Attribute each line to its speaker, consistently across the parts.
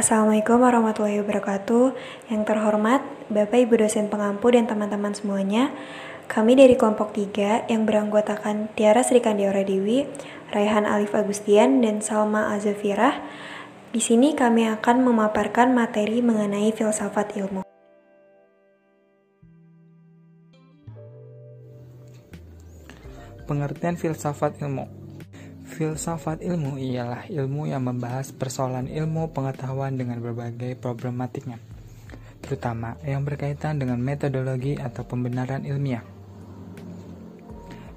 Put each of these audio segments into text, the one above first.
Speaker 1: Assalamualaikum warahmatullahi wabarakatuh. Yang terhormat Bapak Ibu dosen pengampu dan teman-teman semuanya, kami dari kelompok 3 yang beranggotakan Tiara Srikandiora Dewi, Raihan Alif Agustian, dan Salma Azafirah. Di sini kami akan memaparkan materi mengenai filsafat ilmu.
Speaker 2: Pengertian filsafat ilmu. Filsafat ilmu ialah ilmu yang membahas persoalan ilmu pengetahuan dengan berbagai problematiknya, terutama yang berkaitan dengan metodologi atau pembenaran ilmiah.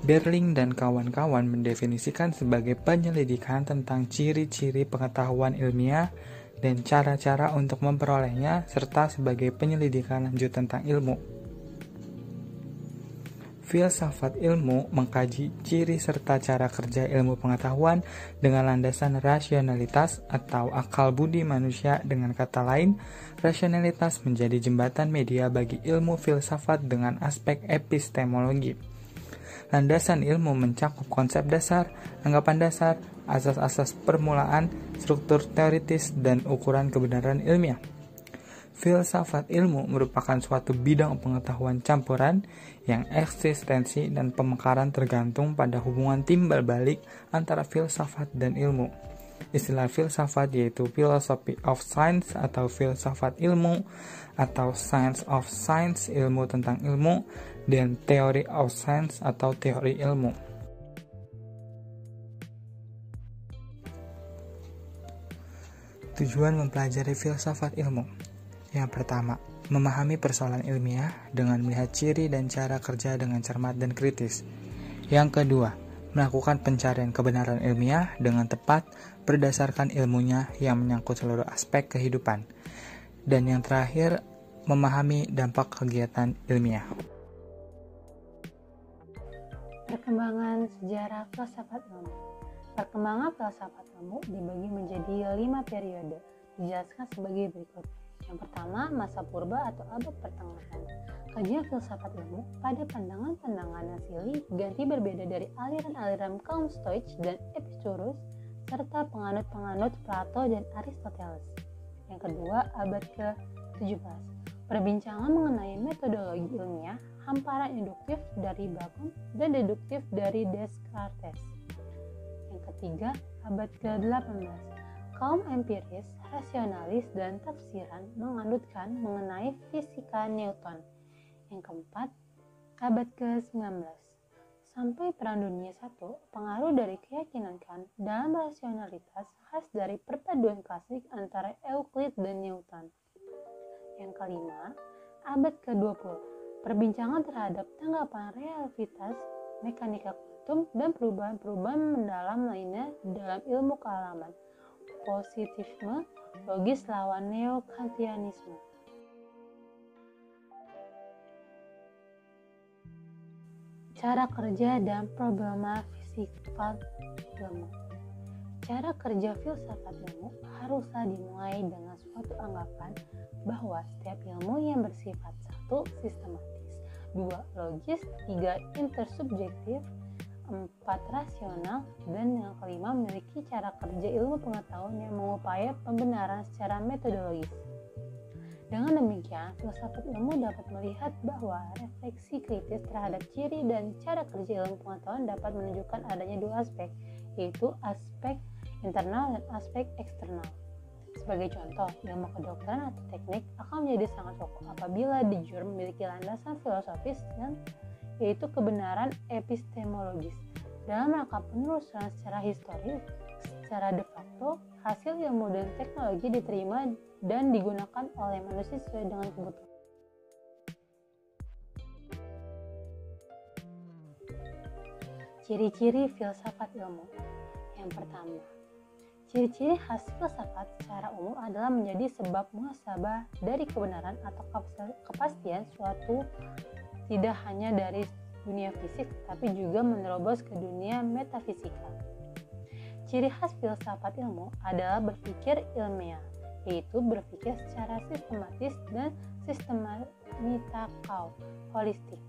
Speaker 2: Berling dan kawan-kawan mendefinisikan sebagai penyelidikan tentang ciri-ciri pengetahuan ilmiah dan cara-cara untuk memperolehnya, serta sebagai penyelidikan lanjut tentang ilmu. Filsafat ilmu mengkaji ciri serta cara kerja ilmu pengetahuan dengan landasan rasionalitas atau akal budi manusia. Dengan kata lain, rasionalitas menjadi jembatan media bagi ilmu filsafat dengan aspek epistemologi. Landasan ilmu mencakup konsep dasar, anggapan dasar, asas-asas permulaan, struktur teoritis, dan ukuran kebenaran ilmiah. Filsafat ilmu merupakan suatu bidang pengetahuan campuran yang eksistensi dan pemekaran tergantung pada hubungan timbal balik antara filsafat dan ilmu. Istilah filsafat yaitu philosophy of science atau filsafat ilmu, atau science of science, ilmu tentang ilmu, dan theory of science atau teori ilmu. Tujuan mempelajari filsafat ilmu. Yang pertama, memahami persoalan ilmiah dengan melihat ciri dan cara kerja dengan cermat dan kritis. Yang kedua, melakukan pencarian kebenaran ilmiah dengan tepat berdasarkan ilmunya yang menyangkut seluruh aspek kehidupan. Dan yang terakhir, memahami dampak kegiatan ilmiah.
Speaker 3: Perkembangan sejarah filsafat ilmu. Perkembangan filsafat ilmu dibagi menjadi 5 periode, dijelaskan sebagai berikut. Yang pertama, masa purba atau abad pertengahan. Kajian filsafat ilmu pada pandangan-pandangan Nasili ganti berbeda dari aliran-aliran kaum Stoik dan Epicurus serta penganut-penganut Plato dan Aristoteles. Yang kedua, abad ke-17. Perbincangan mengenai metodologi ilmiah, hamparan induktif dari Bacon dan deduktif dari Descartes. Yang ketiga, abad ke-18. Kaum empiris, rasionalis, dan tafsiran menganutkan mengenai fisika Newton. Yang keempat, abad ke-19. Sampai Perang Dunia I, pengaruh dari keyakinan Kant dalam rasionalitas khas dari perpaduan klasik antara Euclid dan Newton. Yang kelima, abad ke-20. Perbincangan terhadap tanggapan relativitas, mekanika kuantum, dan perubahan-perubahan mendalam lainnya dalam ilmu kealaman. Positivisme logis lawan neo-kantianisme. Cara kerja dan problema filsafat ilmu. Cara kerja filsafat ilmu haruslah dimulai dengan suatu anggapan bahwa setiap ilmu yang bersifat 1. Sistematis, 2. Logis, 3. Intersubjektif, 4. Rasional, dan yang kelima memiliki cara kerja ilmu pengetahuan yang mengupaya pembenaran secara metodologis. Dengan demikian, filsafat ilmu dapat melihat bahwa refleksi kritis terhadap ciri dan cara kerja ilmu pengetahuan dapat menunjukkan adanya dua aspek, yaitu aspek internal dan aspek eksternal. Sebagai contoh, ilmu kedokteran atau teknik akan menjadi sangat kokoh apabila de jure memiliki landasan filosofis dan yaitu kebenaran epistemologis. Dalam rangka penelusuran secara historis, secara de facto, hasil ilmu dan teknologi diterima dan digunakan oleh manusia sesuai dengan kebutuhan. Ciri-ciri filsafat ilmu. Yang pertama, ciri-ciri khas filsafat secara umum adalah menjadi sebab muhasabah dari kebenaran atau kepastian suatu, tidak hanya dari dunia fisik, tapi juga menerobos ke dunia metafisika. Ciri khas filsafat ilmu adalah berpikir ilmiah, yaitu berpikir secara sistematis dan sistematikal, holistik.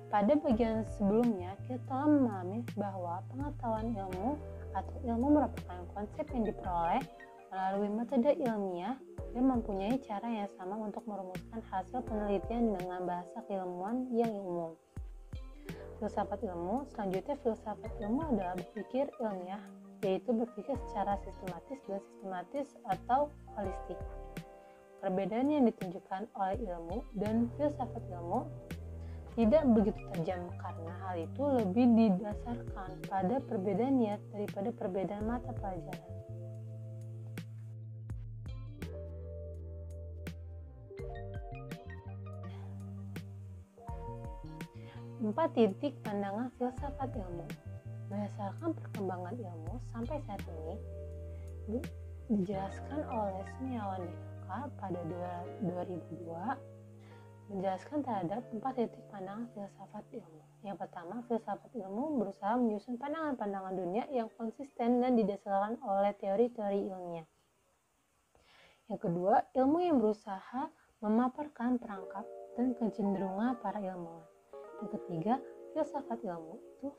Speaker 3: Pada bagian sebelumnya, kita telah memahami bahwa pengetahuan ilmu atau ilmu merupakan konsep yang diperoleh melalui metode ilmiah dan mempunyai cara yang sama untuk merumuskan hasil penelitian dengan bahasa keilmuan yang umum. Filsafat ilmu. Selanjutnya, filsafat ilmu adalah berpikir ilmiah, yaitu berpikir secara sistematis atau holistik. Perbedaan yang ditunjukkan oleh ilmu dan filsafat ilmu tidak begitu tajam karena hal itu lebih didasarkan pada perbedaan niat daripada perbedaan mata pelajaran. Empat titik pandangan filsafat ilmu. Berdasarkan perkembangan ilmu sampai saat ini dijelaskan oleh Seniawan DKK pada 2002 menjelaskan terhadap 4 titik pandangan filsafat ilmu. Yang pertama, filsafat ilmu berusaha menyusun pandangan-pandangan dunia yang konsisten dan didasarkan oleh teori-teori ilmiah. Yang kedua, ilmu yang berusaha memaparkan perangkap dan kecenderungan para ilmuwan. Yang ketiga, filsafat ilmu itu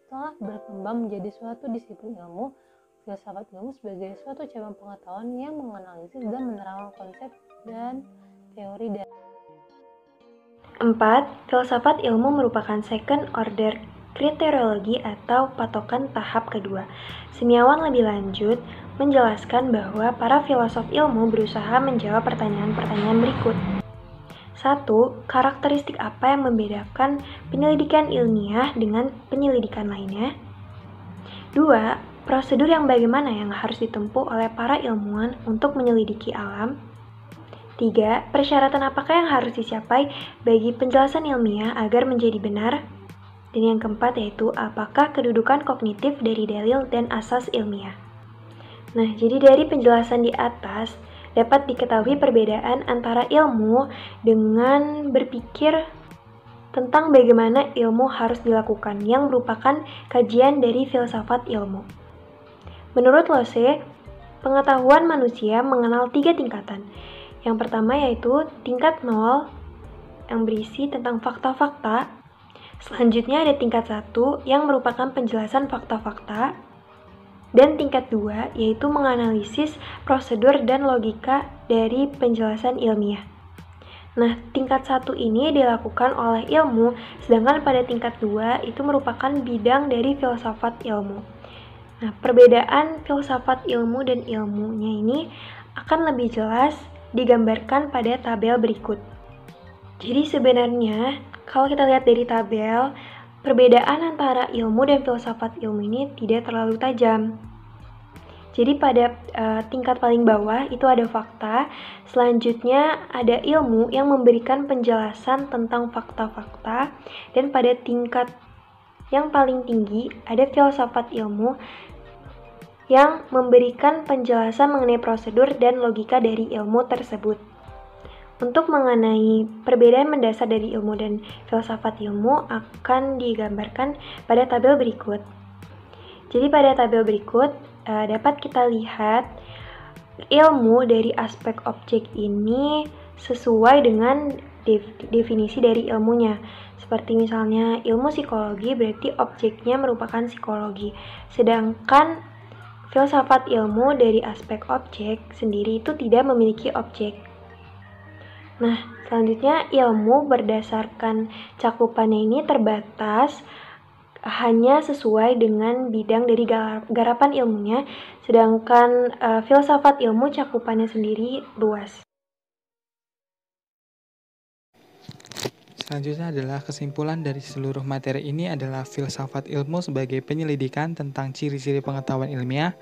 Speaker 3: telah berkembang menjadi suatu disiplin ilmu. Filsafat ilmu sebagai suatu cabang pengetahuan yang menganalisis dan menerangkan konsep dan teori dari
Speaker 1: 4. Filsafat ilmu merupakan second order kriteriologi atau patokan tahap kedua. Seniawan lebih lanjut menjelaskan bahwa para filosof ilmu berusaha menjawab pertanyaan-pertanyaan berikut. 1. Karakteristik apa yang membedakan penyelidikan ilmiah dengan penyelidikan lainnya? 2. Prosedur yang bagaimana yang harus ditempuh oleh para ilmuwan untuk menyelidiki alam? 3. Persyaratan apakah yang harus dicapai bagi penjelasan ilmiah agar menjadi benar? Dan yang keempat yaitu apakah kedudukan kognitif dari dalil dan asas ilmiah? Nah, jadi dari penjelasan di atas dapat diketahui perbedaan antara ilmu dengan berpikir tentang bagaimana ilmu harus dilakukan yang merupakan kajian dari filsafat ilmu. Menurut Lose, pengetahuan manusia mengenal 3 tingkatan. Yang pertama yaitu tingkat 0 yang berisi tentang fakta-fakta. Selanjutnya ada tingkat 1 yang merupakan penjelasan fakta-fakta. Dan tingkat 2 yaitu menganalisis prosedur dan logika dari penjelasan ilmiah. Nah, tingkat 1 ini dilakukan oleh ilmu, sedangkan pada tingkat 2 itu merupakan bidang dari filsafat ilmu. Nah, perbedaan filsafat ilmu dan ilmunya ini akan lebih jelas digambarkan pada tabel berikut. Jadi sebenarnya kalau kita lihat dari tabel, perbedaan antara ilmu dan filsafat ilmu ini tidak terlalu tajam. Jadi pada tingkat paling bawah itu ada fakta, selanjutnya ada ilmu yang memberikan penjelasan tentang fakta-fakta, dan pada tingkat yang paling tinggi ada filsafat ilmu yang memberikan penjelasan mengenai prosedur dan logika dari ilmu tersebut. Untuk mengenai perbedaan mendasar dari ilmu dan filsafat ilmu akan digambarkan pada tabel berikut. Jadi pada tabel berikut dapat kita lihat ilmu dari aspek objek ini sesuai dengan definisi dari ilmunya. Seperti misalnya ilmu psikologi berarti objeknya merupakan psikologi. Sedangkan filsafat ilmu dari aspek objek sendiri itu tidak memiliki objek. Nah, selanjutnya ilmu berdasarkan cakupannya ini terbatas hanya sesuai dengan bidang dari garapan ilmunya, sedangkan filsafat ilmu cakupannya sendiri luas.
Speaker 2: Selanjutnya adalah kesimpulan dari seluruh materi ini adalah filsafat ilmu sebagai penyelidikan tentang ciri-ciri pengetahuan ilmiah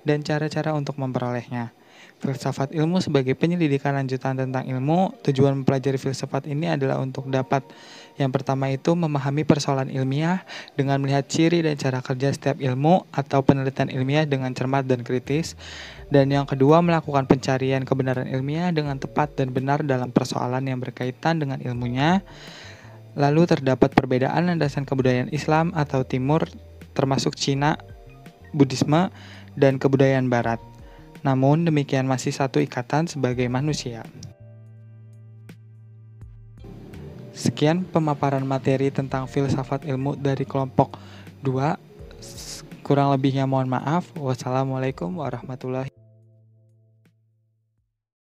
Speaker 2: dan cara-cara untuk memperolehnya. Filsafat ilmu sebagai penyelidikan lanjutan tentang ilmu, tujuan mempelajari filsafat ini adalah untuk dapat yang pertama itu memahami persoalan ilmiah dengan melihat ciri dan cara kerja setiap ilmu atau penelitian ilmiah dengan cermat dan kritis. Dan yang kedua melakukan pencarian kebenaran ilmiah dengan tepat dan benar dalam persoalan yang berkaitan dengan ilmunya. Lalu terdapat perbedaan landasan kebudayaan Islam atau Timur termasuk Cina, Buddhisme, dan kebudayaan Barat. Namun demikian masih satu ikatan sebagai manusia. Sekian pemaparan materi tentang filsafat ilmu dari kelompok 2. Kurang lebihnya mohon maaf. Wassalamualaikum warahmatullahi wabarakatuh.